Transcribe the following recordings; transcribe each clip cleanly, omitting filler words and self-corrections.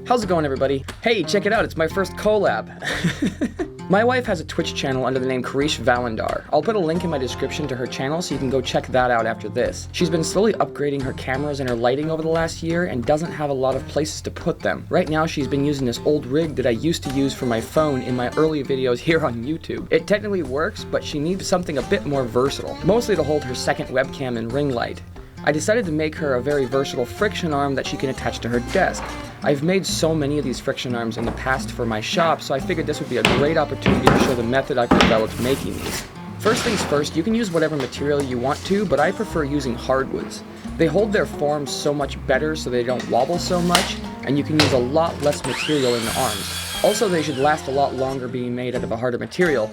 How's it going, everybody? Hey, check it out, it's my first collab. My wife has a Twitch channel under the name Kareesh Valendar. I'll put a link in my description to her channel so you can go check that out after this. She's been slowly upgrading her cameras and her lighting over the last year and doesn't have a lot of places to put them. Right now she's been using this old rig that I used to use for my phone in my early videos here on YouTube. It technically works, but she needs something a bit more versatile, mostly to hold her second webcam and ring light. I decided to make her a very versatile friction arm that she can attach to her desk. I've made so many of these friction arms in the past for my shop, so I figured this would be a great opportunity to show the method I've developed making these. First things first, you can use whatever material you want to, but I prefer using hardwoods. They hold their form so much better so they don't wobble so much, and you can use a lot less material in the arms. Also, they should last a lot longer being made out of a harder material.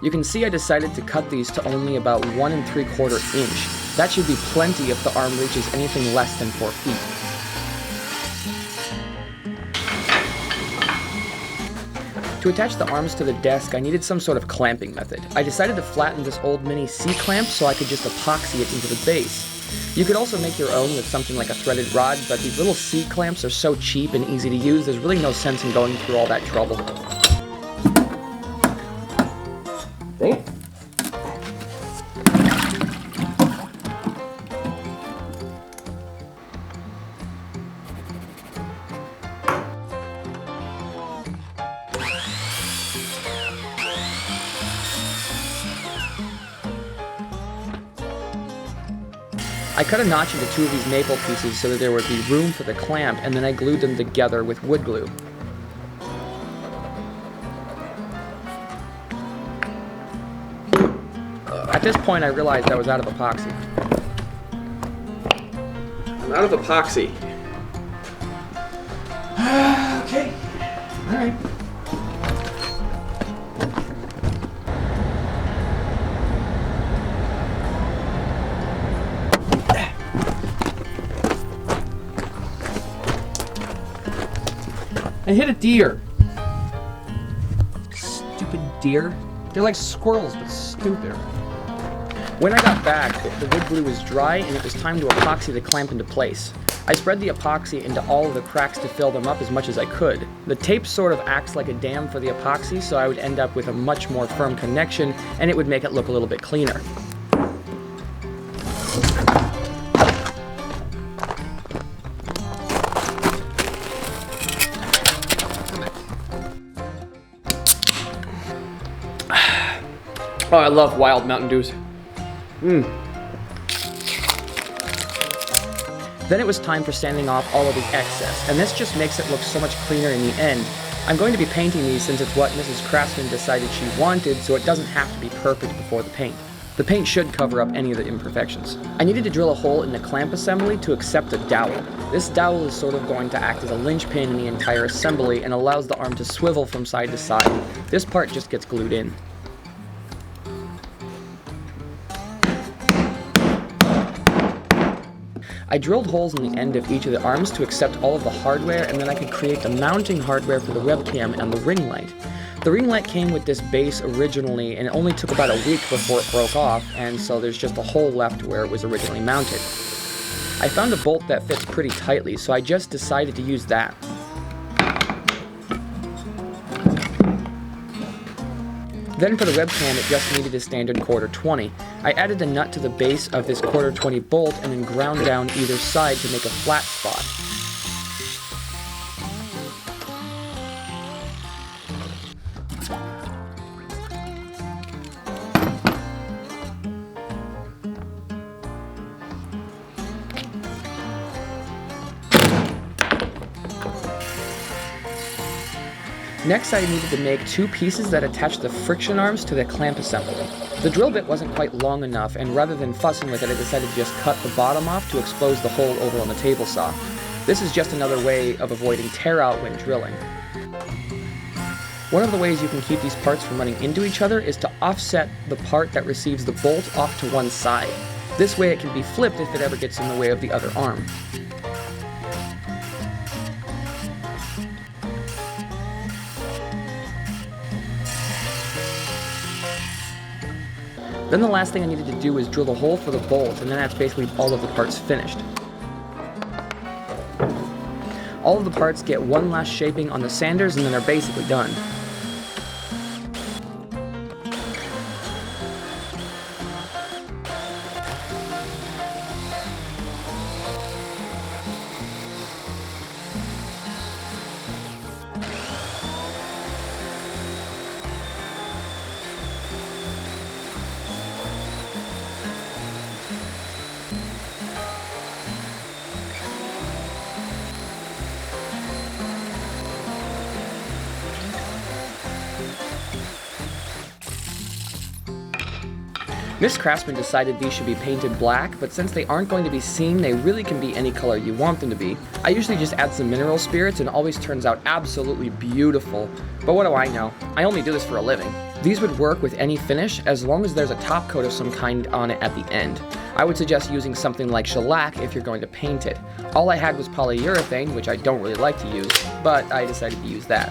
You can see I decided to cut these to only about 1 3/4 inch. That should be plenty if the arm reaches anything less than 4 feet. To attach the arms to the desk, I needed some sort of clamping method. I decided to flatten this old mini C-clamp so I could just epoxy it into the base. You could also make your own with something like a threaded rod, but these little C-clamps are so cheap and easy to use, there's really no sense in going through all that trouble. Dang it. I cut a notch into 2 of these maple pieces so that there would be room for the clamp, and then I glued them together with wood glue. At this point I realized I was out of epoxy. I'm out of epoxy. Okay, alright. I hit a deer. Stupid deer. They're like squirrels, but stupider. When I got back, the wood glue was dry and it was time to epoxy the clamp into place. I spread the epoxy into all of the cracks to fill them up as much as I could. The tape sort of acts like a dam for the epoxy, so I would end up with a much more firm connection and it would make it look a little bit cleaner. Oh, I love wild Mountain Dews. Then it was time for sanding off all of the excess, and this just makes it look so much cleaner in the end. I'm going to be painting these since it's what Mrs. Craftsman decided she wanted, so it doesn't have to be perfect before the paint. The paint should cover up any of the imperfections. I needed to drill a hole in the clamp assembly to accept a dowel. This dowel is sort of going to act as a linchpin in the entire assembly and allows the arm to swivel from side to side. This part just gets glued in. I drilled holes in the end of each of the arms to accept all of the hardware, and then I could create the mounting hardware for the webcam and the ring light. The ring light came with this base originally, and it only took about a week before it broke off, and so there's just a hole left where it was originally mounted. I found a bolt that fits pretty tightly, so I just decided to use that. Then for the webcam, it just needed a standard 1/4-20. I added a nut to the base of this 1/4-20 bolt and then ground down either side to make a flat spot. Next, I needed to make 2 pieces that attach the friction arms to the clamp assembly. The drill bit wasn't quite long enough, and rather than fussing with it, I decided to just cut the bottom off to expose the hole over on the table saw. This is just another way of avoiding tear out when drilling. One of the ways you can keep these parts from running into each other is to offset the part that receives the bolt off to one side. This way it can be flipped if it ever gets in the way of the other arm. Then the last thing I needed to do was drill the hole for the bolt, and then that's basically all of the parts finished. All of the parts get one last shaping on the sanders and then they're basically done. Miss Craftsman decided these should be painted black, but since they aren't going to be seen, they really can be any color you want them to be. I usually just add some mineral spirits and it always turns out absolutely beautiful. But what do I know? I only do this for a living. These would work with any finish as long as there's a top coat of some kind on it at the end. I would suggest using something like shellac if you're going to paint it. All I had was polyurethane, which I don't really like to use, but I decided to use that.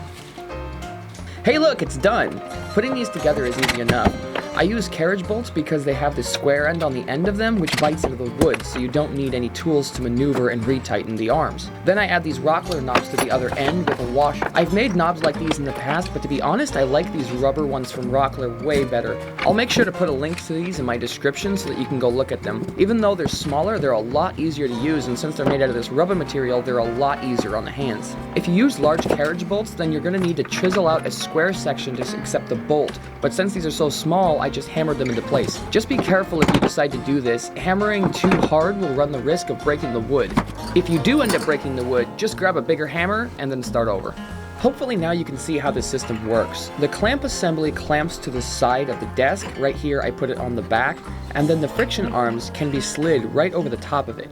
Hey look, it's done! Putting these together is easy enough. I use carriage bolts because they have this square end on the end of them which bites into the wood, so you don't need any tools to maneuver and retighten the arms. Then I add these Rockler knobs to the other end with a washer. I've made knobs like these in the past, but to be honest, I like these rubber ones from Rockler way better. I'll make sure to put a link to these in my description so that you can go look at them. Even though they're smaller, they're a lot easier to use, and since they're made out of this rubber material, they're a lot easier on the hands. If you use large carriage bolts, then you're going to need to chisel out a square section to accept the bolt, but since these are so small, I just hammered them into place. Just be careful if you decide to do this. Hammering too hard will run the risk of breaking the wood. If you do end up breaking the wood, just grab a bigger hammer and then start over. Hopefully now you can see how this system works. The clamp assembly clamps to the side of the desk. Right here I put it on the back, and then the friction arms can be slid right over the top of it.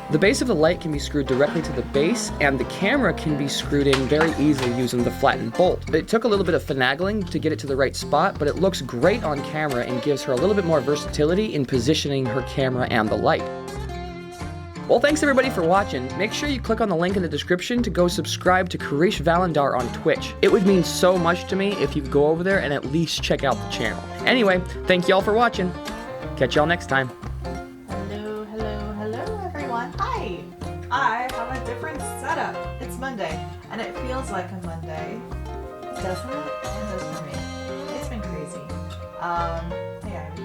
The base of the light can be screwed directly to the base, and the camera can be screwed in very easily using the flattened bolt. It took a little bit of finagling to get it to the right spot, but it looks great on camera and gives her a little bit more versatility in positioning her camera and the light. Well, thanks everybody for watching. Make sure you click on the link in the description to go subscribe to Kareesh Valendar on Twitch. It would mean so much to me if you could go over there and at least check out the channel. Anyway, thank y'all for watching. Catch y'all next time. Hi! I have a different setup. It's Monday, and it feels like a Monday, doesn't it? It does for me. It's been crazy. Yeah,